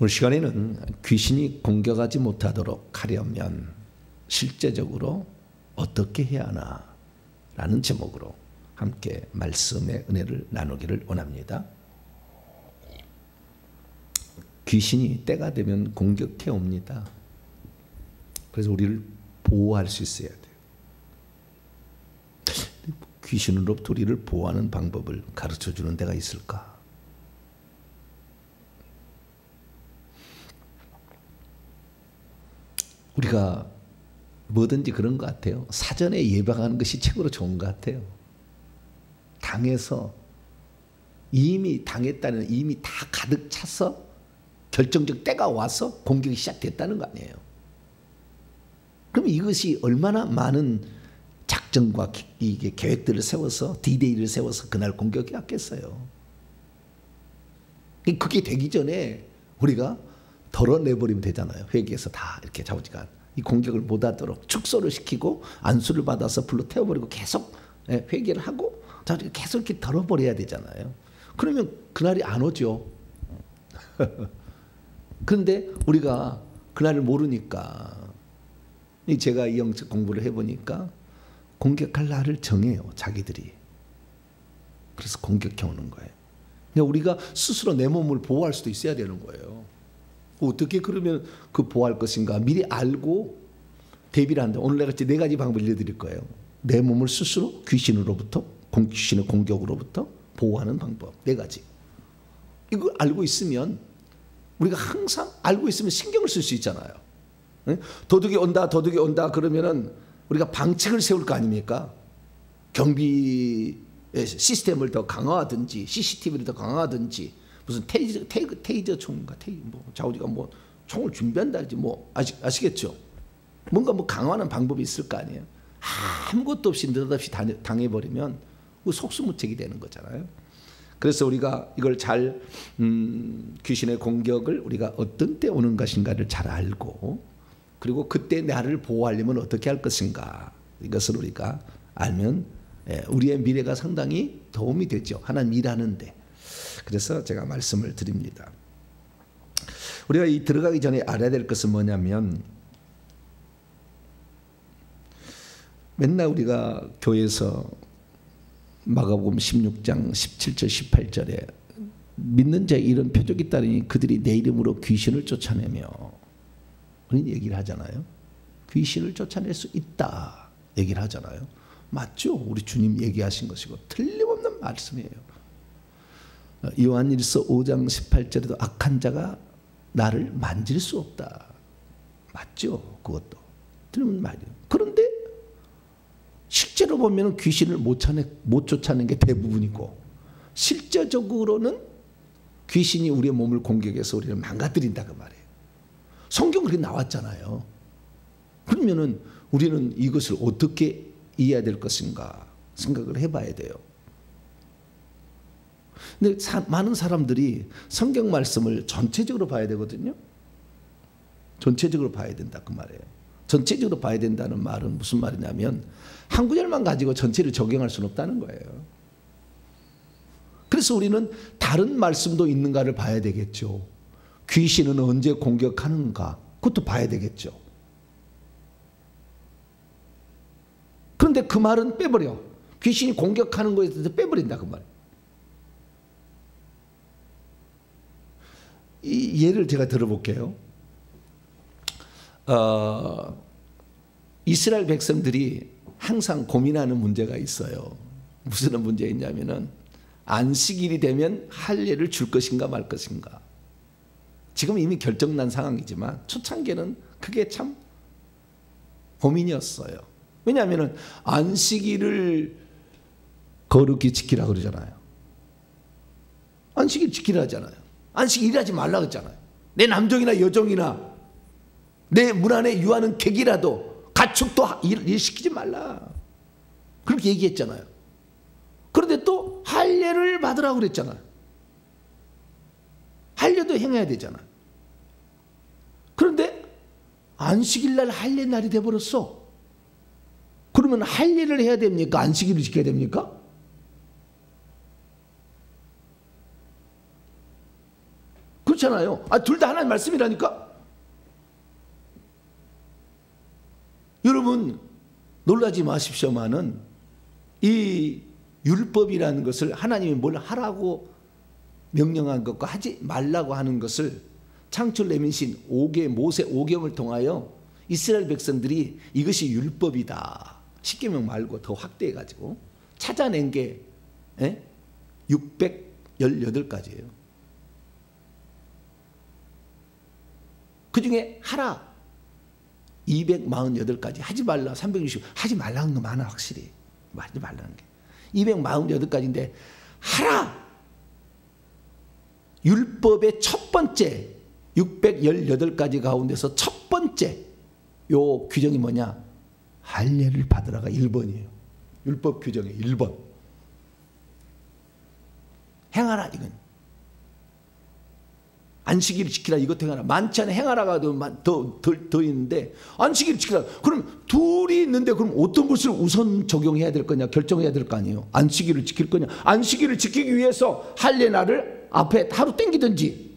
오늘 시간에는 귀신이 공격하지 못하도록 하려면 실제적으로 어떻게 해야 하나 라는 제목으로 함께 말씀의 은혜를 나누기를 원합니다. 귀신이 때가 되면 공격해 옵니다. 그래서 우리를 보호할 수 있어야 돼요. 귀신으로부터 우리를 보호하는 방법을 가르쳐주는 데가 있을까? 우리가 뭐든지 그런 것 같아요. 사전에 예방하는 것이 최고로 좋은 것 같아요. 당해서 이미 당했다는 이미 다 가득 차서 결정적 때가 와서 공격이 시작됐다는 거 아니에요. 그럼 이것이 얼마나 많은 작전과 이게 계획들을 세워서 D-Day를 세워서 그날 공격이 왔겠어요. 그게 되기 전에 우리가 덜어내버리면 되잖아요. 회계에서 다 이렇게 좌우지간 이 공격을 못하도록 축소를 시키고 안수를 받아서 불로 태워버리고 계속 회계를 하고 계속 이렇게 덜어버려야 되잖아요. 그러면 그날이 안 오죠. 그런데 우리가 그날을 모르니까 제가 이 영적 공부를 해보니까 공격할 날을 정해요. 자기들이. 그래서 공격해 오는 거예요. 그러니까 우리가 스스로 내 몸을 보호할 수도 있어야 되는 거예요. 어떻게 그러면 그 보호할 것인가 미리 알고 대비를 한다. 오늘 내가 네 가지 방법을 알려드릴 거예요. 내 몸을 스스로 귀신으로부터 귀신의 공격으로부터 보호하는 방법 네 가지. 이거 알고 있으면 우리가 항상 알고 있으면 신경을 쓸 수 있잖아요. 도둑이 온다 그러면은 우리가 방책을 세울 거 아닙니까? 경비 시스템을 더 강화하든지 CCTV를 더 강화하든지 무슨 테이저 총인가 좌우지가 뭐 총을 준비한다든지 뭐 아시겠죠? 뭔가 뭐 강화하는 방법이 있을 거 아니에요. 아무것도 없이 느닷없이 당해버리면 속수무책이 되는 거잖아요. 그래서 우리가 이걸 잘 귀신의 공격을 우리가 어떤 때 오는 것인가를 잘 알고 그리고 그때 나를 보호하려면 어떻게 할 것인가 이것을 우리가 알면 우리의 미래가 상당히 도움이 되죠. 하나님 일하는데. 그래서 제가 말씀을 드립니다. 우리가 이 들어가기 전에 알아야 될 것은 뭐냐면 맨날 우리가 교회에서 마가복음 16장 17절 18절에 믿는 자의 이런 표적이 따르니 그들이 내 이름으로 귀신을 쫓아내며 그런 얘기를 하잖아요. 귀신을 쫓아낼 수 있다 얘기를 하잖아요. 맞죠? 우리 주님 얘기하신 것이고 틀림없는 말씀이에요. 요한일서 5장 18절에도 악한 자가 나를 만질 수 없다. 맞죠? 그것도 틀림없는 말이에요. 그런데 실제로 보면 귀신을 못 쫓아내는 게 대부분이고 실제적으로는 귀신이 우리의 몸을 공격해서 우리를 망가뜨린다 그 말이에요. 성경 그렇게 나왔잖아요. 그러면은 우리는 이것을 어떻게 이해해야 될 것인가 생각을 해봐야 돼요. 근데 많은 사람들이 성경 말씀을 전체적으로 봐야 되거든요. 전체적으로 봐야 된다 그 말이에요. 전체적으로 봐야 된다는 말은 무슨 말이냐면 한 구절만 가지고 전체를 적용할 수는 없다는 거예요. 그래서 우리는 다른 말씀도 있는가를 봐야 되겠죠. 귀신은 언제 공격하는가 그것도 봐야 되겠죠. 그런데 그 말은 빼버려. 귀신이 공격하는 거에 대해서 빼버린다 그 말. 이 예를 제가 들어볼게요. 이스라엘 백성들이 항상 고민하는 문제가 있어요. 무슨 문제가 있냐면은 안식일이 되면 할례를 줄 것인가 말 것인가. 지금 이미 결정난 상황이지만 초창기에는 그게 참 고민이었어요. 왜냐하면 안식일을 거룩히 지키라 그러잖아요. 안식일 지키라 하잖아요. 안식일 일하지 말라 그랬잖아요. 내 남종이나 여종이나 내 문 안에 유하는 객이라도 가축도 일 시키지 말라. 그렇게 얘기했잖아요. 그런데 또 할례를 받으라고 그랬잖아요. 할례도 행해야 되잖아요. 그런데 안식일 날 할례 날이 돼버렸어. 그러면 할례를 해야 됩니까? 안식일을 지켜야 됩니까? 그렇잖아요. 둘 다 하나님 말씀이라니까. 여러분 놀라지 마십시오만은 이 율법이라는 것을 하나님이 뭘 하라고 명령한 것과 하지 말라고 하는 것을 창출 내민신 5개 모세 5경을 통하여 이스라엘 백성들이 이것이 율법이다. 10계명 말고 더 확대해가지고 찾아낸 게 618가지예요. 그 중에 하라 248가지, 하지 말라 360, 하지 말라는 거 많아. 확실히 하지 말라는 게 248가지인데 하라 율법의 첫 번째 618가지 가운데서 첫 번째 요 규정이 뭐냐? 할례를 받으라가 1번이에요. 율법 규정의 1번. 행하라 이건. 안식일을 지키라 이것 행하라. 많지 않은 행하라가 더 있는데 안식일을 지키라. 그럼 둘이 있는데 그럼 어떤 것을 우선 적용해야 될 거냐? 결정해야 될 거 아니에요. 안식일을 지킬 거냐? 안식일을 지키기 위해서 할례 날을 앞에 하루 땡기든지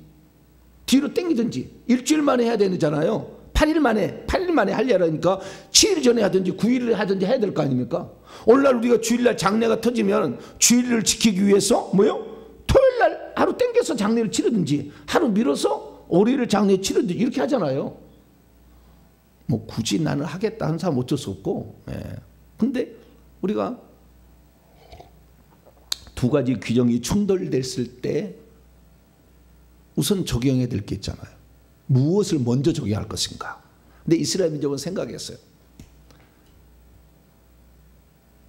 뒤로 땡기든지 일주일 만에 해야 되잖아요. 8일 만에 할례라니까 7일 전에 하든지 9일을 하든지 해야 될 거 아닙니까? 오늘날 우리가 주일날 장례가 터지면 주일을 지키기 위해서 뭐요? 토요일날 하루 땡겨서 장례를 치르든지 하루 미뤄서 월요일을 장례 치르든지 이렇게 하잖아요. 뭐 굳이 나는 하겠다 하는 사람 어쩔 수 없고. 근데 우리가 두 가지 규정이 충돌됐을 때 우선 적용해야 될 게 있잖아요. 무엇을 먼저 적용할 것인가. 근데 이스라엘 민족은 생각했어요.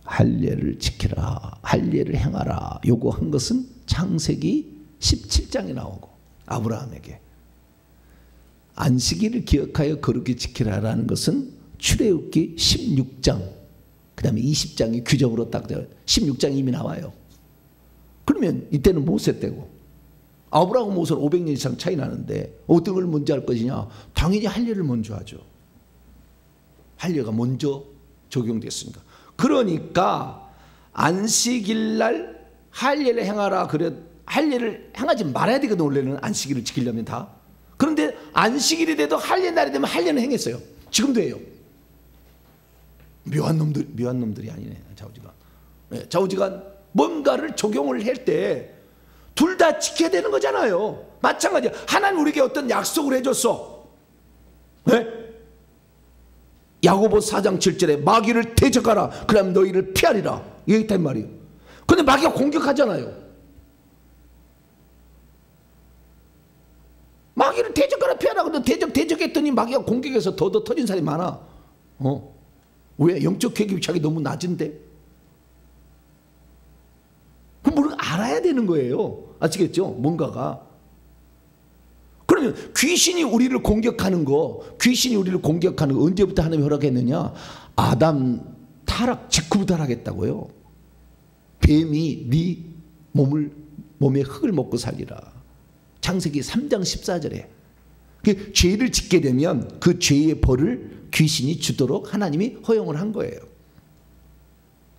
할례를 지키라, 할례를 행하라 요구한 것은 창세기 17장에 나오고 아브라함에게, 안식일을 기억하여 거룩히 지키라라는 것은 출애굽기 16장 그 다음에 20장이 규정으로 딱 돼요. 16장이 이미 나와요. 그러면 이때는 모세 때고 아브라함과 모세는 500년 이상 차이 나는데 어떤 걸 먼저 할 것이냐? 당연히 할례를 먼저 하죠. 할례가 먼저 적용됐으니까. 그러니까 안식일 날 할례를 행하라. 그래 할례를 행하지 말아야 되거든. 원래는 안식일을 지키려면 다. 그런데 안식일이 돼도 할례 날이 되면 할례는 행했어요. 지금도 해요. 묘한 놈들이 아니네. 좌우지간. 좌우지간 뭔가를 적용을 할 때 둘 다 지켜야 되는 거잖아요. 마찬가지야. 하나님 우리에게 어떤 약속을 해줬어. 네? 야고보 4장 7절에 마귀를 대적하라. 그럼 너희를 피하리라. 여기 있단 말이에요. 근데 마귀가 공격하잖아요. 마귀를 대적하라 피하라. 근데 대적했더니 마귀가 공격해서 더 터진 사람이 많아. 왜? 영적 계급이 자기 너무 낮은데? 그럼 뭘 알아야 되는 거예요. 아시겠죠? 뭔가가. 그러면 귀신이 우리를 공격하는 거 언제부터 하나님이 허락했느냐? 아담 타락 직후부터 하락했다고요. 뱀이 네 몸에 흙을 먹고 살리라. 창세기 3장 14절에. 그 죄를 짓게 되면 그 죄의 벌을 귀신이 주도록 하나님이 허용을 한 거예요.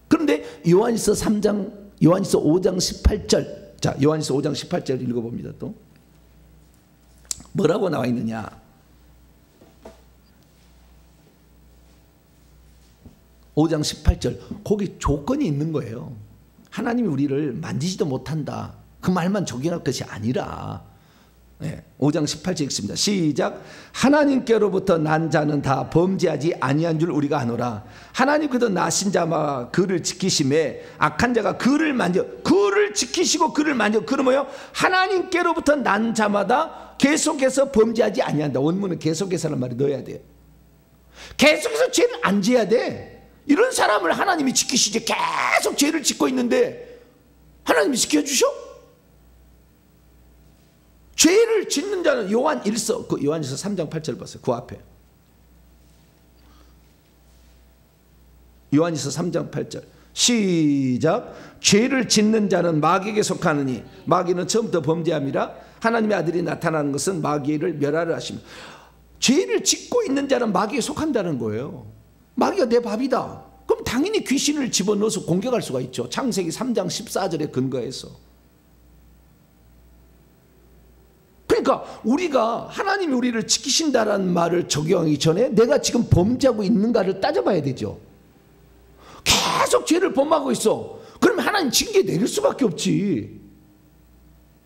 그런데 요한일서 5장 18절. 자, 요한일서 5장 18절 읽어봅니다. 또 뭐라고 나와 있느냐? (5장 18절) 거기 조건이 있는 거예요. 하나님이 우리를 만지지도 못한다 그 말만 적용할 것이 아니라 5장 18절 읽습니다. 시작. 하나님께로부터 난 자는 다 범죄하지 아니한 줄 우리가 아노라. 하나님께서 나신 자마 그를 지키심에 악한 자가 그를 지키시고 그를 만져. 그는 뭐예요? 하나님께로부터 난 자마다 계속해서 범죄하지 아니한다. 원문은 계속해서라는 말이 넣어야 돼요. 계속해서 죄를 안 지어야 돼. 이런 사람을 하나님이 지키시지. 계속 죄를 짓고 있는데 하나님이 지켜주셔? 죄를 짓는 자는 요한일서 3장 8절 보세요. 그 앞에 요한일서 3장 8절 시작. 죄를 짓는 자는 마귀에게 속하느니 마귀는 처음부터 범죄함이라. 하나님의 아들이 나타나는 것은 마귀를 멸하려 하시며. 죄를 짓고 있는 자는 마귀에 속한다는 거예요. 마귀가 내 밥이다. 그럼 당연히 귀신을 집어넣어서 공격할 수가 있죠. 창세기 3장 14절에 근거해서. 그러니까 그러니까 우리가 하나님이 우리를 지키신다라는 말을 적용하기 전에 내가 지금 범죄하고 있는가를 따져봐야 되죠. 계속 죄를 범하고 있어. 그러면 하나님 징계 내릴 수밖에 없지.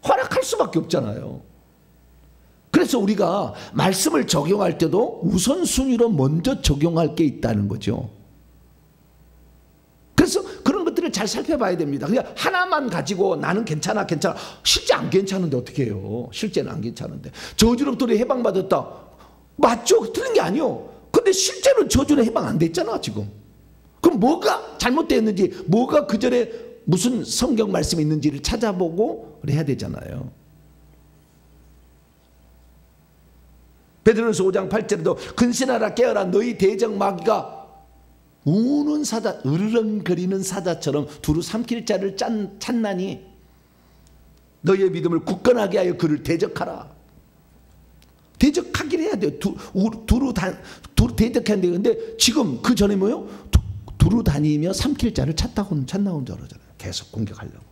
허락할 수밖에 없잖아요. 그래서 우리가 말씀을 적용할 때도 우선순위로 먼저 적용할 게 있다는 거죠. 그래서 그런 것들을 잘 살펴봐야 됩니다. 그냥 하나만 가지고 나는 괜찮아 괜찮아, 실제 안 괜찮은데 어떻게 해요? 실제는 안 괜찮은데. 저주로부터 해방받았다, 맞죠? 틀린 게 아니요. 근데 실제로 저주는 해방 안 됐잖아 지금. 그럼 뭐가 잘못되었는지, 뭐가 그 전에 무슨 성경 말씀이 있는지를 찾아보고 해야 되잖아요. 베드로전서 5장 8절에도 근신하라 깨어라, 너희 대적 마귀가 우는 사자, 으르렁거리는 사자처럼 두루 삼킬 자를 찾나니 너희의 믿음을 굳건하게 하여 그를 대적하라. 대적하긴 해야 돼요. 두루 대적하는데, 근데 지금 그 전에 뭐요? 두루 다니며 삼킬 자를 찾나온 줄 알잖아요. 계속 공격하려고.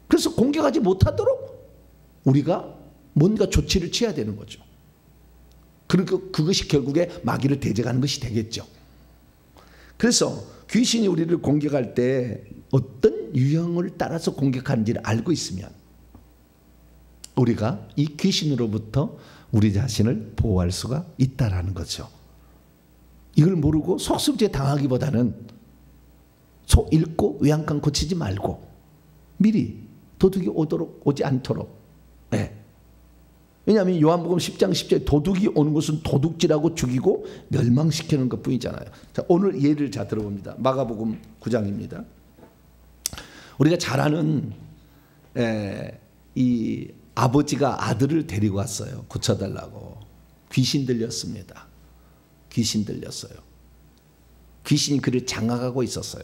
그래서 공격하지 못하도록 우리가 뭔가 조치를 취해야 되는 거죠. 그리고 그것이 결국에 마귀를 대적하는 것이 되겠죠. 그래서 귀신이 우리를 공격할 때 어떤 유형을 따라서 공격하는지를 알고 있으면 우리가 이 귀신으로부터 우리 자신을 보호할 수가 있다라는 거죠. 이걸 모르고 속수무책 당하기보다는 속 읽고 외양간 고치지 말고 미리 도둑이 오지 않도록. 네. 왜냐하면 요한복음 10장 10절에 도둑이 오는 것은 도둑질하고 죽이고 멸망시키는 것뿐이잖아요. 자, 오늘 예를 자 들어봅니다. 마가복음 9장입니다. 우리가 잘 아는 이 아버지가 아들을 데리고 왔어요. 고쳐달라고. 귀신 들렸습니다. 귀신 들렸어요. 귀신이 그를 장악하고 있었어요.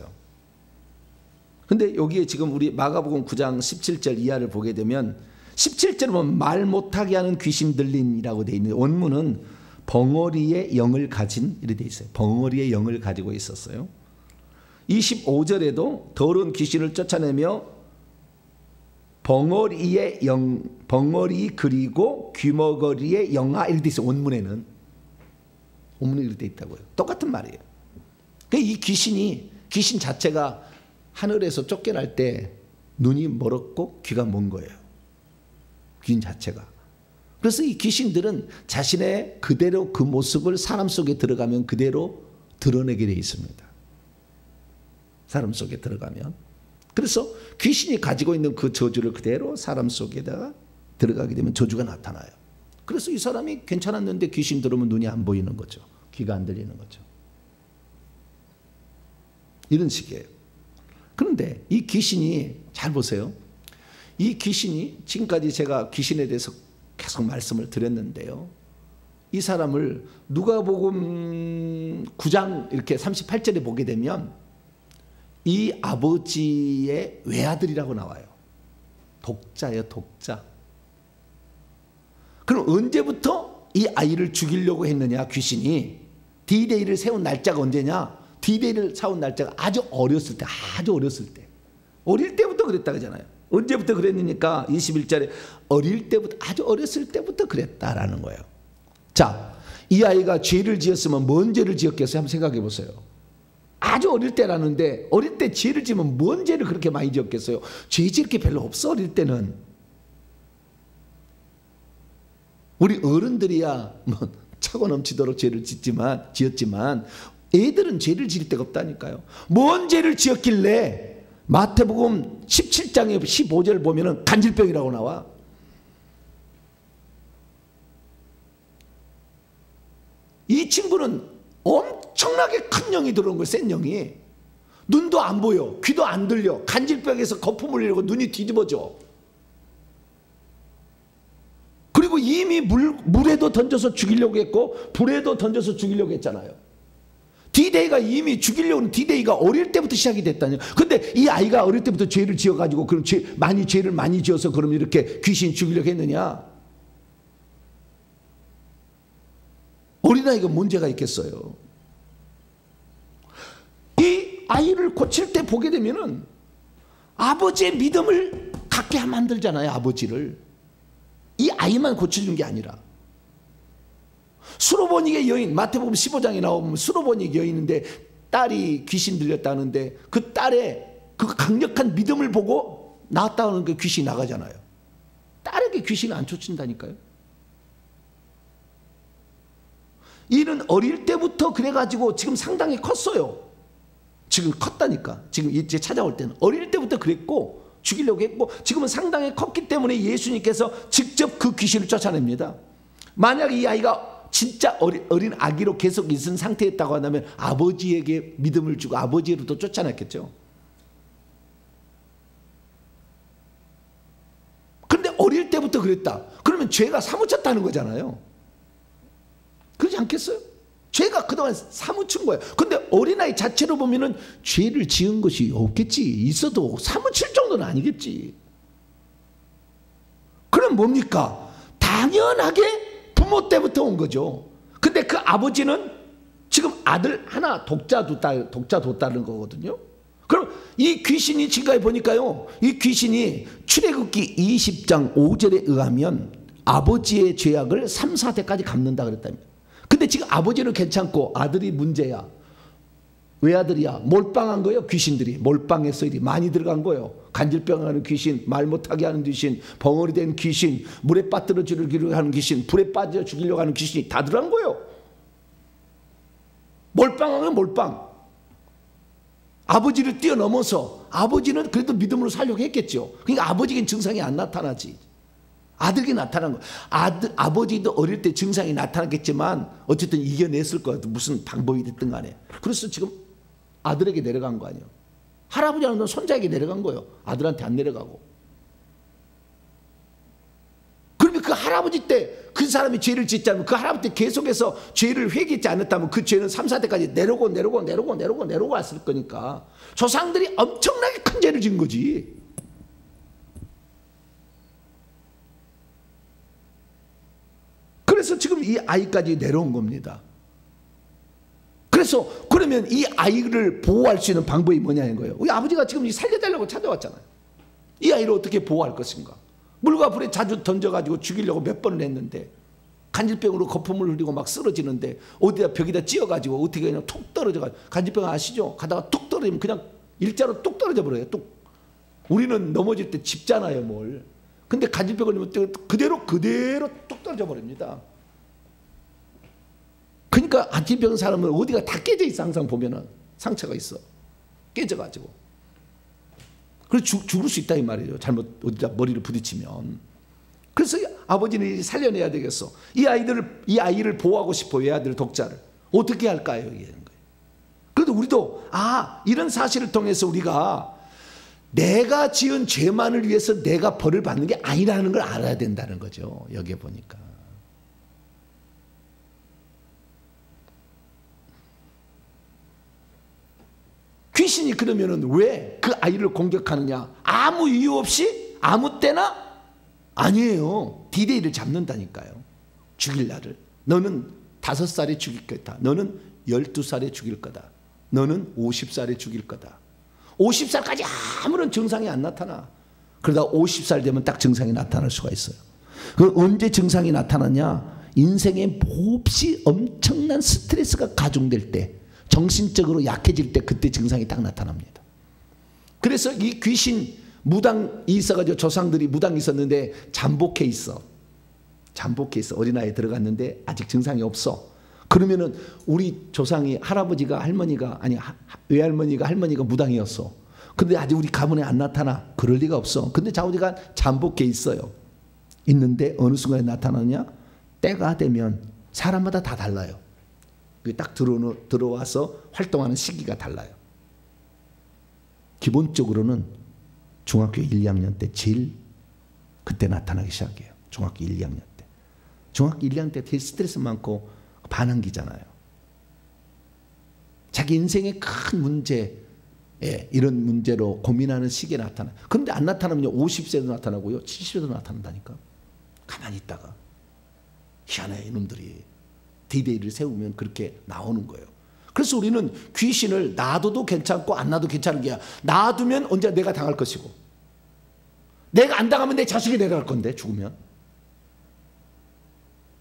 근데 여기에 지금 우리 마가복음 9장 17절 이하를 보게 되면 17절에 보면 말 못하게 하는 귀신 들린이라고 되어 있는데 원문은 벙어리의 영을 가진 이렇게 되어 있어요. 벙어리의 영을 가지고 있었어요. 25절에도 더러운 귀신을 쫓아내며 벙어리의 영, 벙어리 그리고 귀머거리의 영아 이렇게 되어 있어요. 원문에 이렇게 되어 있다고요. 똑같은 말이에요. 이 귀신 자체가 하늘에서 쫓겨날 때 눈이 멀었고 귀가 먼 거예요. 귀신 자체가. 그래서 이 귀신들은 자신의 그대로 그 모습을 사람 속에 들어가면 그대로 드러내게 되어 있습니다. 사람 속에 들어가면. 그래서 귀신이 가지고 있는 그 저주를 그대로 사람 속에다가 들어가게 되면 저주가 나타나요. 그래서 이 사람이 괜찮았는데 귀신 들어오면 눈이 안 보이는 거죠. 귀가 안 들리는 거죠. 이런 식이에요. 그런데 이 귀신이, 잘 보세요. 이 귀신이, 지금까지 제가 귀신에 대해서 계속 말씀을 드렸는데요. 이 사람을 누가복음 9장 이렇게 38절에 보게 되면 이 아버지의 외아들이라고 나와요. 독자예요, 독자. 그럼 언제부터 이 아이를 죽이려고 했느냐, 귀신이. D-Day를 세운 날짜가 언제냐? D-Day를 세운 날짜가 아주 어렸을 때, 어릴 때부터 그랬다 그러잖아요. 언제부터 그랬느니까 21절에 어릴 때부터, 아주 어렸을 때부터 그랬다라는 거예요. 자, 이 아이가 죄를 지었으면 뭔 죄를 지었겠어요? 한번 생각해 보세요. 아주 어릴 때라는데 어릴 때 죄를 지으면 뭔 죄를 그렇게 많이 지었겠어요? 죄 지을 게 별로 없어. 어릴 때는 우리 어른들이야 뭐 차고 넘치도록 죄를 지었지만 애들은 죄를 지을 데가 없다니까요. 뭔 죄를 지었길래? 마태복음 17장에 15절 보면은 간질병이라고 나와. 이 친구는 엄청나게 큰 영이 들어온 거예요. 센 영이. 눈도 안 보여, 귀도 안 들려, 간질병에서 거품 흘리려고 눈이 뒤집어져. 그리고 이미 물에도 던져서 죽이려고 했고 불에도 던져서 죽이려고 했잖아요. D-Day가 이미 죽이려는 D-Day가 어릴 때부터 시작이 됐다니요. 근데 이 아이가 어릴 때부터 죄를 지어가지고 그럼 죄를 많이 지어서 그럼 이렇게 귀신 죽이려고 했느냐? 어린아이가 문제가 있겠어요. 이 아이를 고칠 때 보게 되면은 아버지의 믿음을 갖게 만들잖아요. 아버지를. 이 아이만 고쳐주는 게 아니라 수로보닉의 여인, 마태복음 15장에 나오면 수로보닉 여인인데 딸이 귀신 들렸다는데 그 딸의 그 강력한 믿음을 보고 나았다는 그 귀신이 나가잖아요. 딸에게 귀신이 안 쫓긴다니까요. 이는 어릴 때부터 그래가지고 지금 상당히 컸어요. 지금 컸다니까. 지금 이제 찾아올 때는 어릴 때부터 그랬고 죽이려고 했고 지금은 상당히 컸기 때문에 예수님께서 직접 그 귀신을 쫓아냅니다. 만약 이 아이가 진짜 어린 아기로 계속 있은 상태였다고 한다면 아버지에게 믿음을 주고 아버지로부터 쫓아냈겠죠. 그런데 어릴 때부터 그랬다. 그러면 죄가 사무쳤다는 거잖아요. 그렇지 않겠어요? 죄가 그동안 사무친 거예요. 근데 어린아이 자체로 보면은 죄를 지은 것이 없겠지. 있어도 사무칠 정도는 아니겠지. 그럼 뭡니까? 당연하게 부모 때부터 온 거죠. 근데 그 아버지는 지금 아들 하나 독자 뒀다는 거거든요. 그럼 이 귀신이 지금까지 보니까요. 이 귀신이 출애굽기 20장 5절에 의하면 아버지의 죄악을 3, 4대까지 갚는다 그랬답니다. 근데 지금 아버지는 괜찮고 아들이 문제야. 외아들이야. 몰빵한 거예요. 귀신들이 몰빵했어. 일이 많이 들어간 거예요. 간질병 하는 귀신, 말 못하게 하는 귀신, 벙어리 된 귀신, 물에 빠뜨려 죽이려고 하는 귀신, 불에 빠져 죽이려고 하는 귀신이 다 들어간 거예요. 몰빵한 건 몰빵. 아버지를 뛰어넘어서 아버지는 그래도 믿음으로 살려고 했겠죠. 그러니까 아버지에겐 증상이 안 나타나지. 아들에게 나타난 거. 아버지도 어릴 때 증상이 나타났겠지만 어쨌든 이겨냈을 거야. 무슨 방법이 됐든 간에. 그래서 지금 아들에게 내려간 거 아니에요. 할아버지는 손자에게 내려간 거예요. 아들한테 안 내려가고. 그러면 그 할아버지 때 그 사람이 죄를 짓지 않으면 그 할아버지 때 계속해서 죄를 회개하지 않았다면 그 죄는 3, 4대까지 내려오고 왔을 거니까 조상들이 엄청나게 큰 죄를 지은 거지. 그래서 지금 이 아이까지 내려온 겁니다. 그래서 그러면 이 아이를 보호할 수 있는 방법이 뭐냐는 거예요. 우리 아버지가 지금 살려달라고 찾아왔잖아요. 이 아이를 어떻게 보호할 것인가. 물과 불에 자주 던져가지고 죽이려고 몇 번을 했는데 간질병으로 거품을 흘리고 막 쓰러지는데 어디다 벽에다 찧어가지고 어떻게 그냥 툭 떨어져가지고 간질병 아시죠? 가다가 툭 떨어지면 그냥 일자로 뚝 떨어져 버려요. 뚝. 우리는 넘어질 때 짚잖아요 뭘. 근데 간질병 걸리면 그대로 뚝 떨어져 버립니다. 그러니까 간질병 사람은 어디가 다 깨져 있어. 항상 보면은 상처가 있어. 깨져가지고. 그래서 죽을 수 있다 이 말이에요. 잘못 어디다 머리를 부딪히면. 그래서 아버지는 살려내야 되겠어. 이 아이를 보호하고 싶어. 외아들 독자를 어떻게 할까요? 이게. 그래도 우리도 이런 사실을 통해서 우리가 내가 지은 죄만을 위해서 내가 벌을 받는 게 아니라는 걸 알아야 된다는 거죠. 여기에 보니까. 귀신이 그러면은 왜 그 아이를 공격하느냐? 아무 이유 없이 아무 때나? 아니에요. 디데이를 잡는다니까요. 죽일 날을. 너는 5살에 죽일 거다. 너는 12살에 죽일 거다. 너는 50살에 죽일 거다. 50살까지 아무런 증상이 안 나타나. 그러다 50살 되면 딱 증상이 나타날 수가 있어요. 그 언제 증상이 나타나냐? 인생에 몹시 엄청난 스트레스가 가중될 때, 정신적으로 약해질 때 그때 증상이 딱 나타납니다. 그래서 이 귀신 무당이 있어가지고 조상들이 무당이 있었는데 잠복해 있어. 어린아이에 들어갔는데 아직 증상이 없어. 그러면은 우리 조상이 할아버지가 할머니가 아니 외할머니가 할머니가 무당이었어. 근데 아직 우리 가문에 안 나타나. 그럴 리가 없어. 근데 자우지가 잠복해 있어요. 있는데 어느 순간에 나타나냐? 때가 되면 사람마다 다 달라요. 딱 들어와서 활동하는 시기가 달라요. 기본적으로는 중학교 1, 2학년 때 제일 그때 나타나기 시작해요. 중학교 1, 2학년 때. 중학교 1, 2학년 때 되게 스트레스 많고 반항기잖아요. 자기 인생의 큰 문제, 이런 문제로 고민하는 시기에 나타나요. 그런데 안 나타나면 50세도 나타나고요. 70세도 나타난다니까. 가만히 있다가. 희한해 이놈들이. 디데이를 세우면 그렇게 나오는 거예요. 그래서 우리는 귀신을 놔둬도 괜찮고 안 놔도 괜찮은 게야. 놔두면 언제 내가 당할 것이고, 내가 안 당하면 내 자식이 내려갈 건데 죽으면.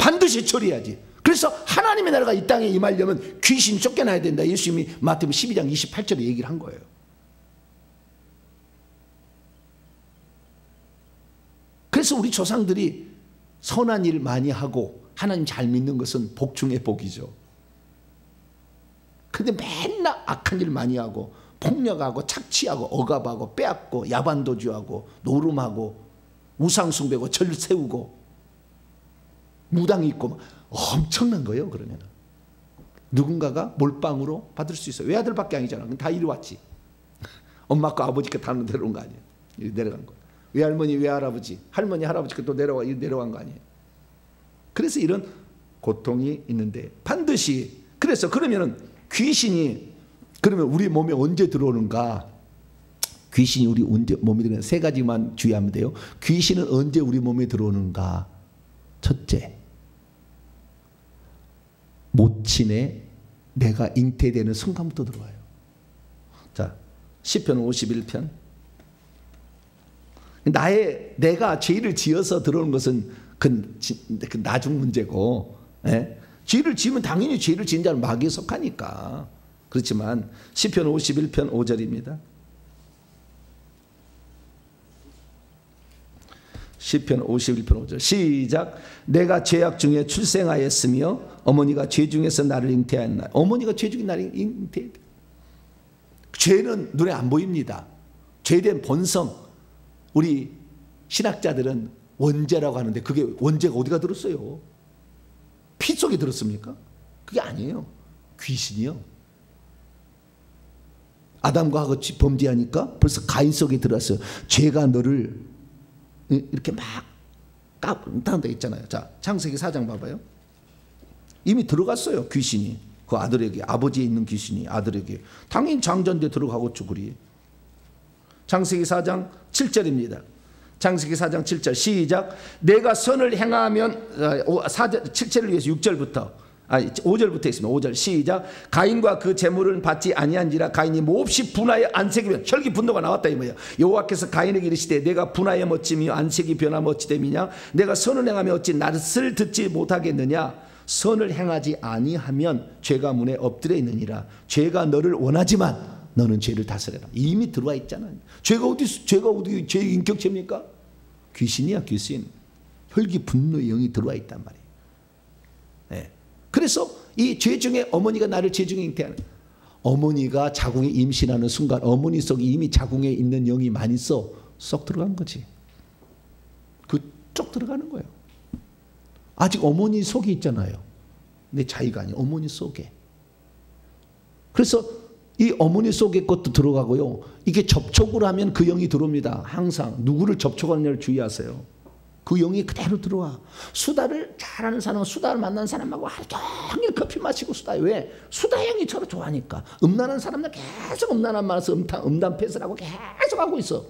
반드시 처리해야지. 그래서 하나님의 나라가 이 땅에 임하려면 귀신이 쫓겨나야 된다. 예수님이 마태복음 12장 28절에 얘기를 한 거예요. 그래서 우리 조상들이 선한 일 많이 하고 하나님 잘 믿는 것은 복 중의 복이죠. 근데 맨날 악한 일 많이 하고 폭력하고 착취하고 억압하고 빼앗고 야반도주하고 노름하고 우상숭배고 절 세우고 무당 있고 엄청난 거예요. 그러면 누군가가 몰빵으로 받을 수 있어요. 외아들밖에 아니잖아. 다 이리 왔지. 엄마과 아버지께 다 내려온 거 아니에요. 이리 내려간 거. 외할머니 외할아버지 할머니 할아버지께 또 내려간 거 아니에요. 그래서 이런 고통이 있는데 반드시 그래서 그러면은 귀신이 그러면 우리 몸에 언제 들어오는가? 귀신이 우리 언제 몸에 들어오는 세 가지만 주의하면 돼요. 귀신은 언제 우리 몸에 들어오는가? 첫째, 모친에 내가 잉태되는 순간부터 들어와요. 자, 시편 51편. 내가 죄를 지어서 들어오는 것은 그 나중 문제고, 예? 죄를 지으면 당연히 죄를 지은 자는 마귀에 속하니까. 그렇지만 시편 51편 5절입니다. 시편 51편 5절 시작. 내가 죄악 중에 출생하였으며 어머니가 죄 중에서 나를 잉태하였나. 어머니가 죄 중에 나를 잉태했다. 죄는 눈에 안 보입니다. 죄된 본성. 우리 신학자들은 원죄라고 하는데 그게 원죄가 어디가 들었어요? 피 속에 들었습니까? 그게 아니에요. 귀신이요. 아담과 하와 범죄하니까 벌써 가인 속에 들어왔어요. 죄가 너를 이렇게 막 까분다 있잖아요. 자, 창세기 4장 봐봐요. 이미 들어갔어요. 귀신이 그 아들에게, 아버지에 있는 귀신이 아들에게. 당연히 장자인데 들어가겠죠. 그리. 창세기 4장 7절입니다. 창세기 4장 7절 시작. 내가 선을 행하면 7절을 위해서 6절부터 5절부터 있습니다. 5절 시작. 가인과 그 재물은 받지 아니한지라 가인이 몹시 분하여 안색이며 혈기 분노가 나왔다 이 뭐예요. 여호와께서 가인에게 이르시되 내가 분하여 멋지며 안색이 변하며 어찌 됨이냐. 내가 선을 행하며 어찌 낯을 듣지 못하겠느냐. 선을 행하지 아니하면 죄가 문에 엎드려 있느니라. 죄가 너를 원하지만 너는 죄를 다스려라. 이미 들어와 있잖아요. 죄가 어디 죄의 인격체입니까? 귀신이야, 귀신. 혈기 분노의 영이 들어와 있단 말이에요. 네. 그래서 이 죄 중에 어머니가 나를 죄 중에 잉태하는, 어머니가 자궁에 임신하는 순간 어머니 속에 이미 자궁에 있는 영이 많이 쏙 들어간 거지. 그쪽 들어가는 거예요. 아직 어머니 속에 있잖아요. 내 자의가 아니에요. 어머니 속에. 그래서 이 어머니 속에 것도 들어가고요. 이게 접촉을 하면 그 영이 들어옵니다. 항상 누구를 접촉하느냐를 주의하세요. 그 영이 그대로 들어와. 수다를 잘하는 사람은 수다를 만난 사람하고 하루 종일 커피 마시고 수다해. 왜? 수다 형이 저를 좋아하니까. 음란한 사람들 계속 음란한 말에서 음란 폐설하고 계속 하고 있어.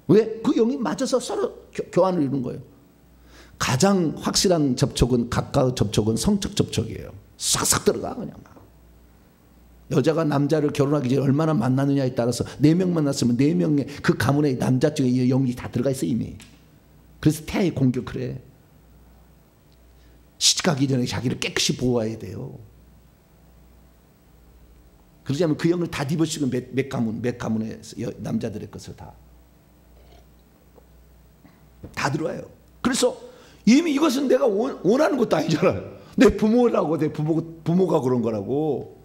왜? 그 영이 맞아서 서로 교환을 이루는 거예요. 가장 확실한 접촉은, 가까운 접촉은 성적 접촉이에요. 싹싹 들어가 그냥 막. 여자가 남자를 결혼하기 전에 얼마나 만나느냐에 따라서 4명 만났으면 4명의 그 가문의 남자 쪽에 영이 다 들어가 있어 이미. 그래서 태아에 공격을 해. 시집가기 전에 자기를 깨끗이 보호해야 돼요. 그러지 않으면 그 영을 다 뒤집어쓰고 몇 가문의 남자들의 것을 다 들어와요. 그래서 이미 이것은 내가 원하는 것도 아니잖아요. 내 부모라고, 내 부모가 그런 거라고.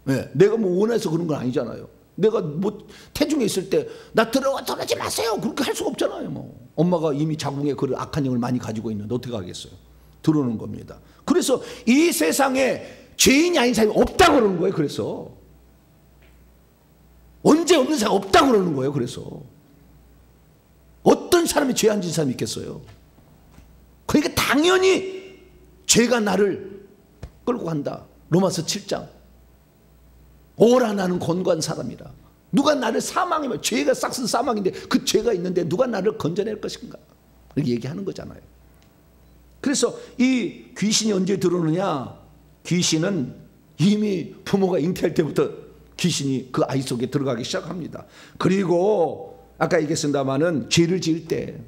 네, 내가 뭐 원해서 그런 건 아니잖아요. 내가 뭐 태중에 있을 때 나 들어오지 마세요. 그렇게 할 수가 없잖아요. 뭐 엄마가 이미 자궁에 그 악한 영을 많이 가지고 있는데 어떻게 하겠어요? 들어오는 겁니다. 그래서 이 세상에 죄인이 아닌 사람이 없다고 그러는 거예요. 그래서 언제 없는 사람이 없다고 그러는 거예요. 그래서 어떤 사람이 죄 안 지은 사람이 있겠어요? 그러니까 당연히 죄가 나를 끌고 간다. 로마서 7장. 오라 나는 곤고한 사람이라. 누가 나를 사망이면, 죄가 싹슨 사망인데 그 죄가 있는데 누가 나를 건져낼 것인가, 이렇게 얘기하는 거잖아요. 그래서 이 귀신이 언제 들어오느냐. 귀신은 이미 부모가 잉태할 때부터 귀신이 그 아이 속에 들어가기 시작합니다. 그리고 아까 얘기했습니다마는 죄를 지을 때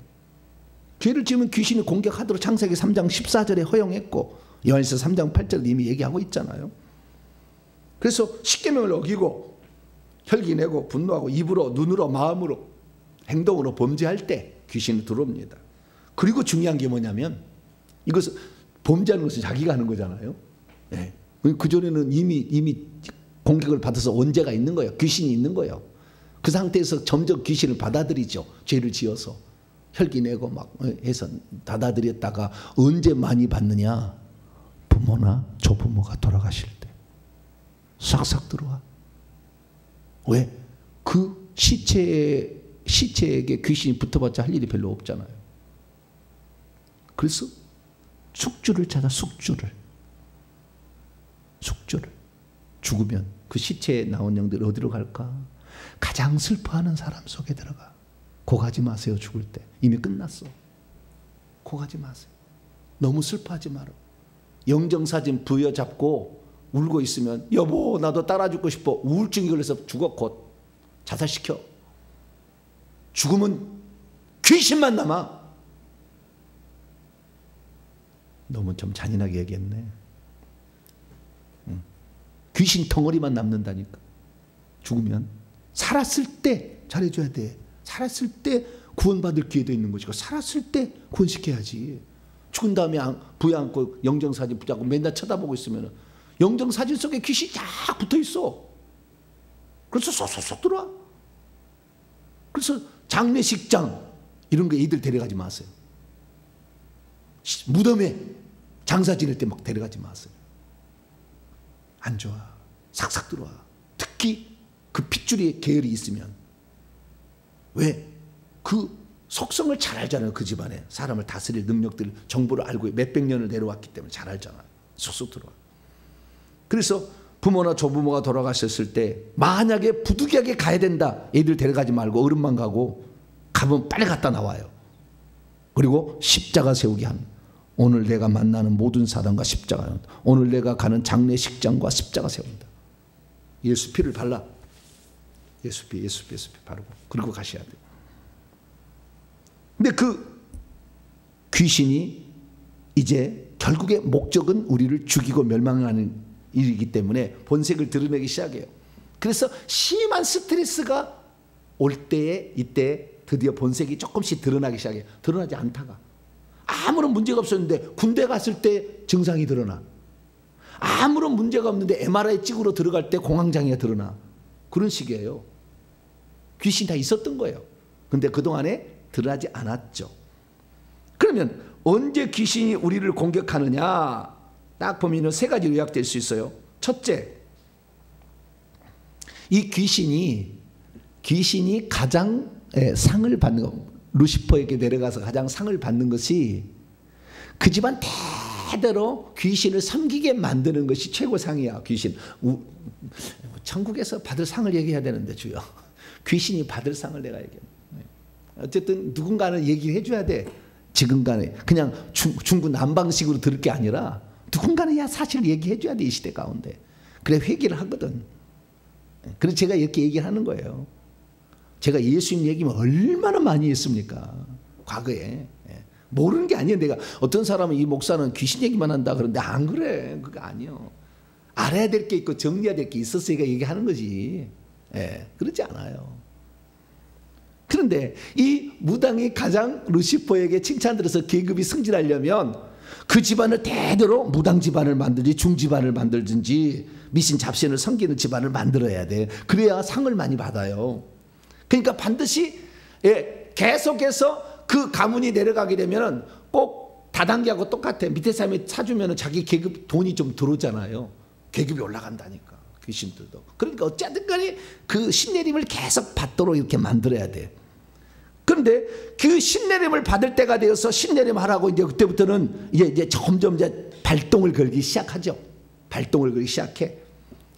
죄를 지으면 귀신이 공격하도록 창세기 3장 14절에 허용했고 요한일서 3장 8절에 이미 얘기하고 있잖아요. 그래서 십계명을 어기고 혈기내고 분노하고 입으로 눈으로 마음으로 행동으로 범죄할 때 귀신이 들어옵니다. 그리고 중요한 게 뭐냐면 이것은 범죄하는 것은 자기가 하는 거잖아요. 네. 그전에는 이미 공격을 받아서 원죄가 있는 거예요. 귀신이 있는 거예요. 그 상태에서 점점 귀신을 받아들이죠. 죄를 지어서 혈기내고 막 해서 받아들였다가 언제 많이 받느냐? 부모나 조부모가 돌아가실 때 싹싹 들어와. 왜? 그 시체에게 귀신이 붙어봤자 할 일이 별로 없잖아요. 그래서 숙주를 찾아 숙주를 죽으면 그 시체에 나온 영들이 어디로 갈까? 가장 슬퍼하는 사람 속에 들어가. 고가지 마세요. 죽을 때 이미 끝났어. 고가지 마세요. 너무 슬퍼하지 마라. 영정사진 부여잡고 울고 있으면 여보 나도 따라 죽고 싶어. 우울증이 걸려서 죽어. 곧 자살시켜. 죽으면 귀신만 남아. 너무 좀 잔인하게 얘기했네. 귀신 덩어리만 남는다니까. 죽으면 살았을 때 잘해줘야 돼. 살았을 때 구원받을 기회도 있는 것이고 살았을 때 구원시켜야지. 죽은 다음에 부여안고 영정사진 붙잡고 맨날 쳐다보고 있으면 영정사진 속에 귀신이 쫙 붙어있어. 그래서 쏙쏙쏙 들어와. 그래서 장례식장 이런 거 애들 데려가지 마세요. 무덤에 장사 지낼 때 막 데려가지 마세요. 안 좋아. 싹싹 들어와. 특히 그 핏줄이 계열이 있으면. 왜? 그 속성을 잘 알잖아요. 그 집안에 사람을 다스릴 능력들 정보를 알고 몇백 년을 내려왔기 때문에 잘 알잖아요. 쏙쏙 들어와. 그래서 부모나 조부모가 돌아가셨을 때 만약에 부득이하게 가야 된다. 애들 데려가지 말고 어른만 가면 빨리 갔다 나와요. 그리고 십자가 세우게 합니다. 오늘 내가 만나는 모든 사람과 십자가, 오늘 내가 가는 장례식장과 십자가 세운다. 예수 피를 발라. 예수 피 바르고 그리고 가셔야 돼요. 근데 그 귀신이 이제 결국에 목적은 우리를 죽이고 멸망하는 일이기 때문에 본색을 드러내기 시작해요. 그래서 심한 스트레스가 올 때에 이때 드디어 본색이 조금씩 드러나기 시작해요. 드러나지 않다가 아무런 문제가 없었는데 군대 갔을 때 증상이 드러나. 아무런 문제가 없는데 MRI 찍으러 들어갈 때 공황장애가 드러나. 그런 식이에요. 귀신이 다 있었던 거예요. 근데 그동안에 드러나지 않았죠. 그러면 언제 귀신이 우리를 공격하느냐? 딱 보면 세 가지로 요약될 수 있어요. 첫째, 이 귀신이 가장 상을 받는 거, 루시퍼에게 내려가서 가장 상을 받는 것이 그 집안 대대로 귀신을 섬기게 만드는 것이 최고상이야. 귀신. 천국에서 받을 상을 얘기해야 되는데 주여. 귀신이 받을 상을 내가 얘기해. 어쨌든 누군가는 얘기해 줘야 돼. 지금간에 그냥 중구난방식으로 들을 게 아니라 누군가는 사실 얘기해 줘야 돼. 이 시대 가운데. 그래 회개를 하거든. 그래서 제가 이렇게 얘기를 하는 거예요. 제가 예수님 얘기만 얼마나 많이 했습니까? 과거에. 모르는 게 아니에요. 내가 어떤 사람은 이 목사는 귀신 얘기만 한다 그러는데 안 그래. 그거 아니요. 알아야 될 게 있고 정리해야 될 게 있었으니까 얘기하는 거지. 그렇지 않아요. 그런데 이 무당이 가장 루시퍼에게 칭찬들어서 계급이 승진하려면 그 집안을 대대로 무당 집안을 만들지 중집안을 만들든지 미신 잡신을 섬기는 집안을 만들어야 돼. 그래야 상을 많이 받아요. 그러니까 반드시 계속해서 그 가문이 내려가게 되면 꼭 다단계하고 똑같아. 밑에 사람이 사주면 자기 계급 돈이 좀 들어오잖아요. 계급이 올라간다니까. 귀신들도. 그러니까 어쨌든 간에 그 신내림을 계속 받도록 이렇게 만들어야 돼. 그런데 그 신내림을 받을 때가 되어서 신내림 하라고 이제 그때부터는 이제 점점 이제 발동을 걸기 시작하죠. 발동을 걸기 시작해.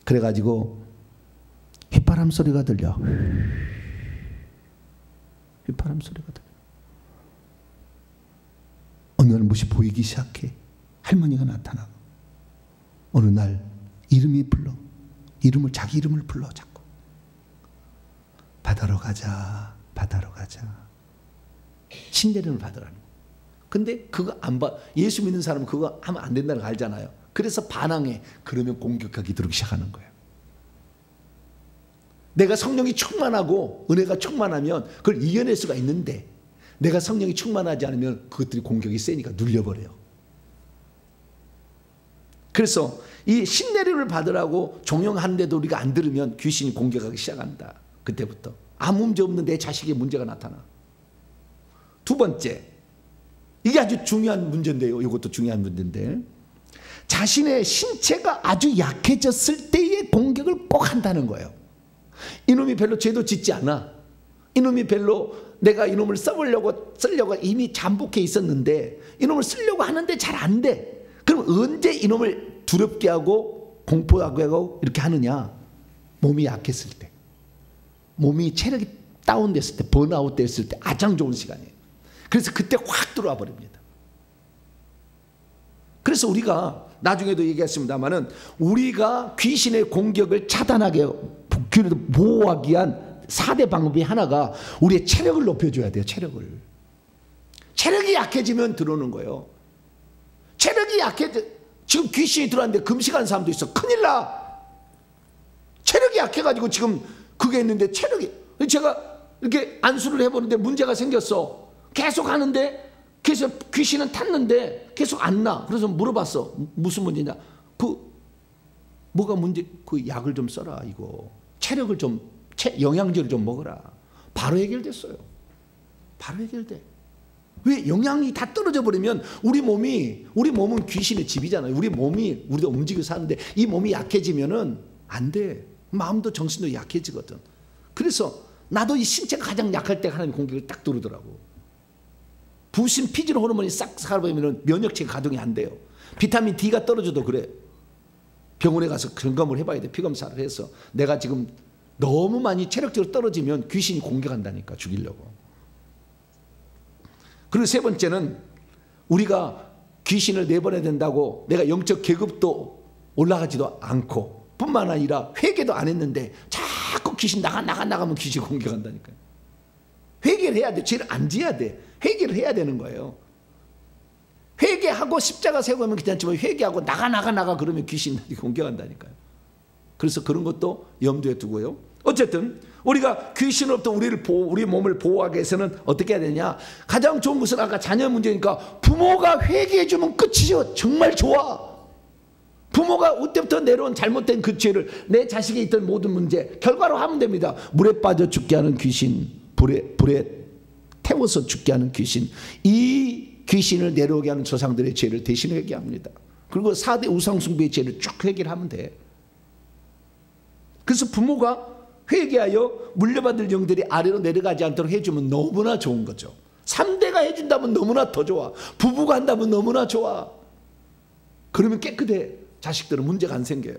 그래가지고 휘파람 소리가 들려. 휘파람 소리가 들려. 어느 날 무엇이 보이기 시작해. 할머니가 나타나고 어느 날 자기 이름을 불러 자꾸. 바다로 가자. 바다로 가자. 신내림을 받으라는 거예요. 근데 그거 안 봐. 예수 믿는 사람은 그거 하면 안 된다는 거 알잖아요. 그래서 반항해. 그러면 공격하기 들기 시작하는 거예요. 내가 성령이 충만하고 은혜가 충만하면 그걸 이겨낼 수가 있는데 내가 성령이 충만하지 않으면 그것들이 공격이 세니까 눌려버려요. 그래서 이 신내림을 받으라고 종용하는데도 우리가 안 들으면 귀신이 공격하기 시작한다. 그때부터 아무 문제 없는 내 자식의 문제가 나타나. 두 번째, 이게 아주 중요한 문제인데요. 이것도 중요한 문제인데, 자신의 신체가 아주 약해졌을 때의 공격을 꼭 한다는 거예요. 이놈이 별로 죄도 짓지 않아. 이놈이 별로 내가 이놈을 쓰려고 이미 잠복해 있었는데 이놈을 쓰려고 하는데 잘 안 돼. 그럼 언제 이놈을 두렵게 하고 공포하게 하고 이렇게 하느냐? 몸이 약했을 때, 몸이 체력이 다운됐을 때, 번아웃 됐을 때 가장 좋은 시간이에요. 그래서 그때 확 들어와 버립니다. 그래서 우리가 나중에도 얘기했습니다마는 우리가 귀신의 공격을 차단하게 보호하기 위한 4대 방법이 하나가 우리의 체력을 높여줘야 돼요. 체력이 약해지면 들어오는 거예요. 체력이 지금 귀신이 들어왔는데 금식하는 사람도 있어. 큰일 나. 체력이 약해가지고 지금 그게 있는데 제가 이렇게 안수를 해보는데 문제가 생겼어. 계속 하는데 계속 귀신은 탔는데 계속 안 나. 그래서 물어봤어. 무슨 문제냐? 뭐가 문제? 그 약을 좀 써라 이거. 체력을 좀 영양제를 좀 먹어라. 바로 해결됐어요. 바로 해결돼. 왜? 영양이 다 떨어져 버리면 우리 몸은 귀신의 집이잖아요. 우리도 움직여 사는데 이 몸이 약해지면은 안 돼. 마음도 정신도 약해지거든. 그래서 나도 이 신체가 가장 약할 때 하나님 공격을 딱 들어오더라고. 부신 피질 호르몬이 싹 사라지면 면역체가 가동이 안 돼요. 비타민 D가 떨어져도 그래. 병원에 가서 점검을 해봐야 돼. 피검사를 해서 내가 지금 너무 많이 체력적으로 떨어지면 귀신이 공격한다니까, 죽이려고. 그리고 세 번째는 우리가 귀신을 내보내야 된다고 내가 영적 계급도 올라가지도 않고 뿐만 아니라 회개도 안 했는데 자꾸 귀신 나가면 귀신 공격한다니까요. 회개를 해야 돼. 죄를 안 지어야 돼. 회개를 해야 되는 거예요. 회개하고 십자가 세우면 괜찮지만 회개하고 나가 그러면 귀신이 공격한다니까요. 그래서 그런 것도 염두에 두고요. 어쨌든 우리가 귀신으로부터 우리 몸을 보호하기 위해서는 어떻게 해야 되냐? 가장 좋은 것은 아까 자녀 문제니까 부모가 회개해 주면 끝이죠. 정말 좋아. 부모가 그때부터 내려온 잘못된 그 죄를 내 자식에 있던 모든 문제 결과로 하면 됩니다. 물에 빠져 죽게 하는 귀신, 불에 태워서 죽게 하는 귀신, 이 귀신을 내려오게 하는 조상들의 죄를 대신 회개합니다. 그리고 4대 우상숭배의 죄를 쭉 회개를 하면 돼. 그래서 부모가 회개하여 물려받을 영들이 아래로 내려가지 않도록 해주면 너무나 좋은 거죠. 3대가 해준다면 너무나 더 좋아. 부부가 한다면 너무나 좋아. 그러면 깨끗해. 자식들은 문제가 안 생겨요.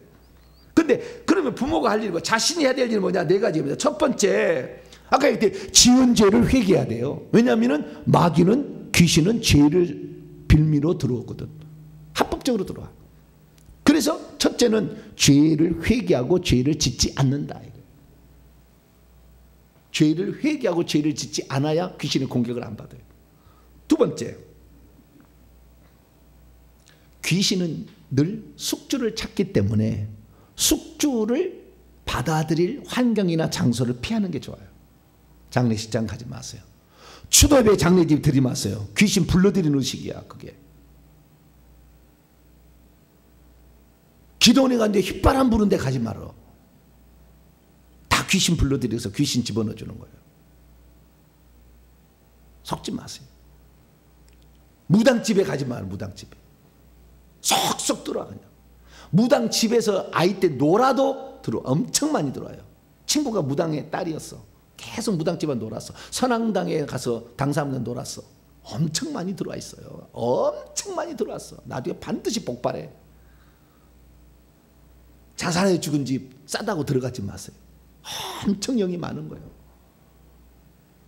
근데 그러면 부모가 할 일이고 자신이 해야 될 일은 뭐냐? 4가지입니다. 첫 번째, 아까 얘기했듯이 지은 죄를 회개해야 돼요. 왜냐하면 마귀는, 귀신은 죄를 빌미로 들어오거든. 합법적으로 들어와. 그래서 첫째는 죄를 회개하고 죄를 짓지 않는다. 죄를 회개하고 죄를 짓지 않아야 귀신의 공격을 안 받아요. 두 번째, 귀신은 늘 숙주를 찾기 때문에 숙주를 받아들일 환경이나 장소를 피하는 게 좋아요. 장례식장 가지 마세요. 추도예배 장례집 드리지 마세요. 귀신 불러들이는 의식이야 그게. 기도원에 갔는데 휘바람 부는 데 가지 말어. 다 귀신 불러들여서 귀신 집어넣어 주는 거예요. 속지 마세요. 무당집에 가지 마요. 무당집에 쏙쏙 들어와. 그냥 무당집에서 아이 때 놀아도 엄청 많이 들어와요. 친구가 무당의 딸이었어. 계속 무당집에 놀았어. 선앙당에 가서 당사하면 놀았어. 엄청 많이 들어와 있어요. 엄청 많이 들어왔어. 나중에 반드시 복발해. 자살해 죽은 집 싸다고 들어가지 마세요. 엄청 영이 많은 거예요.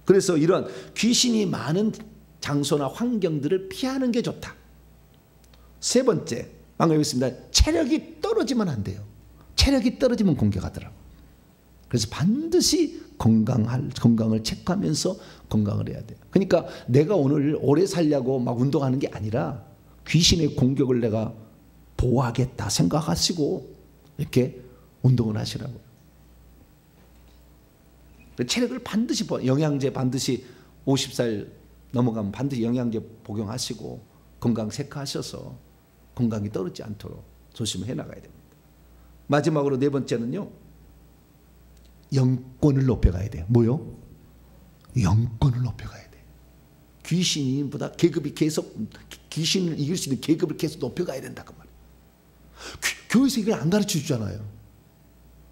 그래서 이런 귀신이 많은 장소나 환경들을 피하는 게 좋다. 세 번째, 방금 했습니다. 체력이 떨어지면 안 돼요. 체력이 떨어지면 공격하더라고. 그래서 반드시 건강을 체크하면서 건강을 해야 돼요. 그러니까 내가 오늘 오래 살려고 막 운동하는 게 아니라 귀신의 공격을 내가 보호하겠다 생각하시고 이렇게 운동을 하시라고요. 체력을 반드시 영양제 반드시 50살 넘어가면 반드시 영양제 복용하시고 건강 체크하셔서 건강이 떨어지지 않도록 조심해 나가야 됩니다. 마지막으로 네 번째는요. 영권을 높여가야 돼요. 뭐요? 영권을 높여가야 돼요. 귀신보다 계급이 계속 귀신을 이길 수 있는 계급을 계속 높여가야 된다 그 말이에요. 교회에서 이걸 안 가르쳐 주잖아요.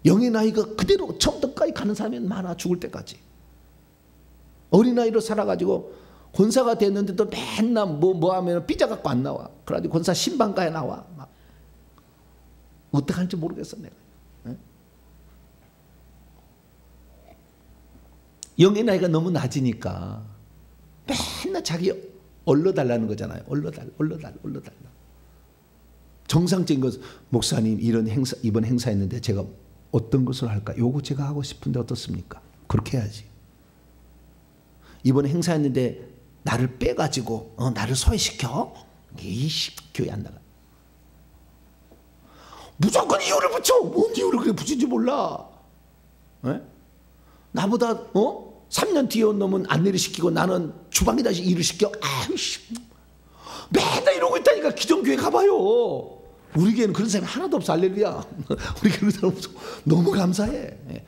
영의 나이가 그대로 처음부터까지 가는 사람이 많아. 죽을 때까지. 어린아이로 살아가지고 권사가 됐는데도 맨날 뭐 하면 삐져갖고 안 나와. 그래가지고 권사 신방가에 나와. 막. 어떻게 하는지 모르겠어 내가. 네? 영의 나이가 너무 낮으니까 맨날 자기 얼러달라는 거잖아요. 얼러달라. 정상적인 것, 목사님 이런 행사, 이번 행사했는데 제가 어떤 것을 할까? 요거 제가 하고 싶은데 어떻습니까? 그렇게 해야지. 이번 행사했는데 나를 빼가지고 나를 소외시켜? 이씨 교회 안 나가. 무조건 이유를 붙여. 뭔 이유를 그래 붙인지 몰라. 네? 나보다 3년 뒤에 온 놈은 안내를 시키고 나는 주방에다 일을 시켜. 아이씨 맨날 이러고 있다니까. 기존교회 가봐요. 우리 교회는 그런 사람이 하나도 없어. 할렐루야. 우리 교회는 사람 없어. 너무 감사해.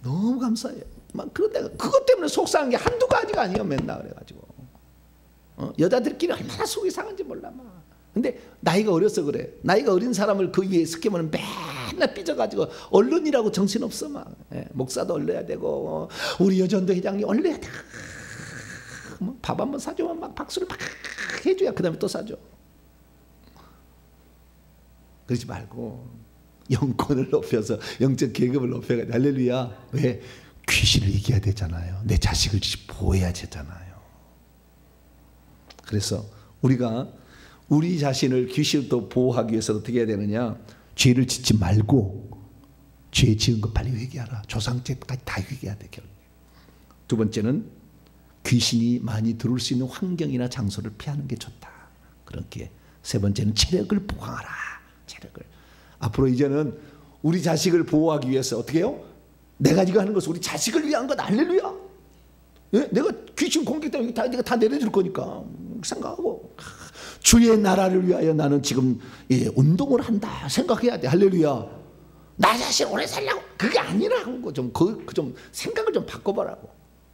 너무 감사해. 막 그런데 그것 때문에 속상한 게 한두 가지가 아니에요. 맨날 그래가지고 여자들끼리 얼마나 속이 상한지 몰라. 막. 근데 나이가 어려서 그래. 나이가 어린 사람을 그 위에 스키면 맨날 삐져가지고 언론이라고 정신없어. 막. 목사도 얼려야 되고 우리 여전도 회장님 얼려야 돼. 밥 한번 사주면 막 박수를 막 해줘야 그 다음에 또 사줘. 그러지 말고 영권을 높여서 영적 계급을 높여가지고 할렐루야. 왜? 귀신을 이겨야 되잖아요. 내 자식을 보호해야 되잖아요. 그래서 우리가 우리 자신을 귀신부터 보호하기 위해서 어떻게 해야 되느냐? 죄를 짓지 말고 죄 지은 거 빨리 회개하라. 조상죄까지 다 회개해야 돼. 결국. 두 번째는 귀신이 많이 들어올 수 있는 환경이나 장소를 피하는 게 좋다. 그렇게. 세 번째는 체력을 보강하라. 체력을. 앞으로 이제는 우리 자식을 보호하기 위해서 어떻게 해요? 내가 지금 하는 것은 우리 자식을 위한 것. 할렐루야. 예? 내가 귀신 공격되면 내가 다 내려줄 거니까 생각하고 주의 나라를 위하여 나는 지금 운동을 한다 생각해야 돼. 할렐루야. 나 자신 오래 살려고 그게 아니라고 좀 생각을 좀 바꿔보라고.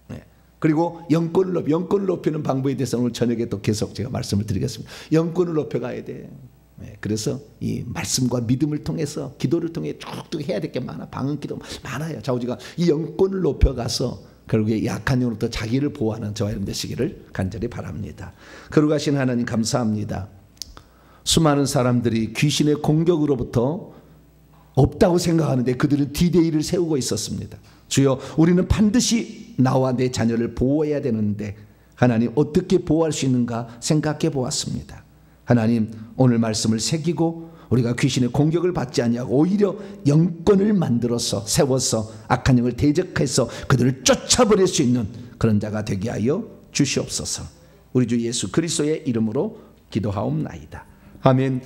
네. 그리고 영권을 높이는 방법에 대해서 오늘 저녁에 또 계속 제가 말씀을 드리겠습니다. 영권을 높여가야 돼. 네. 그래서 이 말씀과 믿음을 통해서 기도를 통해 쭉쭉 해야 될 게 많아. 방언기도 많아요. 자우지가 이 영권을 높여가서 결국에 약한 영으로부터 자기를 보호하는 저와 여러분 되시기를 간절히 바랍니다. 거룩하신 하나님 감사합니다. 수많은 사람들이 귀신의 공격으로부터 없다고 생각하는데 그들은 D-Day를 세우고 있었습니다. 주여 우리는 반드시 나와 내 자녀를 보호해야 되는데 하나님 어떻게 보호할 수 있는가 생각해 보았습니다. 하나님 오늘 말씀을 새기고 우리가 귀신의 공격을 받지 아니하고 오히려 영권을 만들어서 세워서 악한 영을 대적해서 그들을 쫓아버릴 수 있는 그런 자가 되게 하여 주시옵소서. 우리 주 예수 그리스도의 이름으로 기도하옵나이다. 아멘.